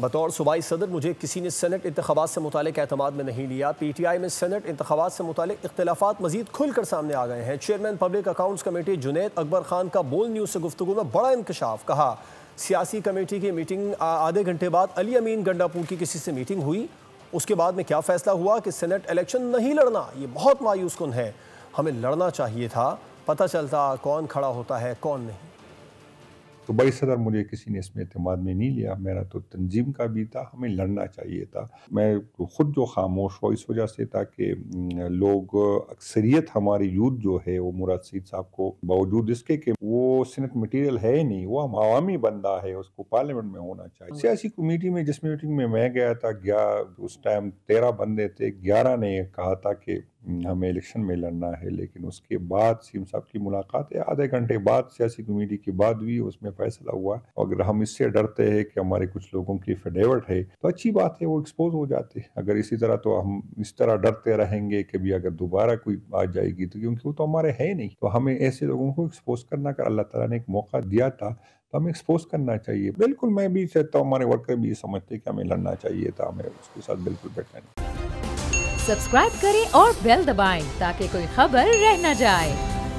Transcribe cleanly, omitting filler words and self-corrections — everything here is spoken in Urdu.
بطور صوبائی صدر مجھے کسی نے سینٹ انتخابات سے متعلق اعتماد میں نہیں لیا۔ پی ٹی آئی میں سینٹ انتخابات سے متعلق اختلافات مزید کھل کر سامنے آ گئے ہیں۔ Chairman public accounts committee Junaid Akbar Khan کا بول نیوز سے گفتگو میں بڑا انکشاف۔ کہا سیاسی کمیٹی کی میٹنگ آدھے گھنٹے بعد علی امین گنڈا پور کی کسی سے میٹنگ ہوئی، اس کے بعد میں کیا فیصلہ ہوا کہ سینٹ الیکشن نہیں لڑنا، یہ بہت مایوس کن ہے۔ ہمیں لڑنا چاہیے تھا، پتہ چلتا کون کھڑا ہوتا ہے کون نہیں۔ صوبائی صدر مجھے کسی نے اس میں اعتماد میں نہیں لیا، میرا تو تنظیم کا بھی تھا، ہمیں لڑنا چاہیے تھا۔ میں خود جو خاموش ہوا اس وجہ سے تھا کہ لوگ اکثریت ہماری یوتھ جو ہے وہ مراد سعید صاحب کو باوجود اس کے کہ وہ سینٹ مٹیریل ہے نہیں، وہ عوامی بندہ ہے، اس کو پارلیمنٹ میں ہونا چاہیے۔ سیاسی کمیٹی میں جس میٹنگ میں گیا تھا، اس ٹائم 13 بندے تھے، 11 نے کہا تھا کہ ہمیں الیکشن میں لڑنا ہے، لیکن اس کے بعد سیم صاحب کی ملاقات ہے آدھے گھنٹے بعد سیاسی کمیٹی کی بعد بھی اس میں فیصلہ ہوا۔ اگر ہم اس سے ڈرتے ہیں کہ ہمارے کچھ لوگوں کی فیڈیورٹ ہے تو اچھی بات ہے، وہ ایکسپوز ہو جاتے۔ اگر اسی طرح تو ہم اس طرح ڈرتے رہیں گے کہ بھی اگر دوبارہ کوئی آ جائے گی تو کیونکہ وہ تو ہمارے ہے نہیں، تو ہمیں ایسے لوگوں کو ایکسپوز کرنا، اگر اللہ تعالیٰ نے ایک موقع دیا تھا تو ہمیں ایکسپوز کرنا چاہیے۔ بالکل میں بھی چاہتا ہوں، ہمارے ورکر بھی یہ سمجھتے کہ ہمیں لڑنا چاہیے تھا، ہمیں اس کے ساتھ بالکل بیٹھنا نہیں۔ سبسکرائب کریں اور بیل دبائیں تاکہ کوئی خبر رہ نہ جائے۔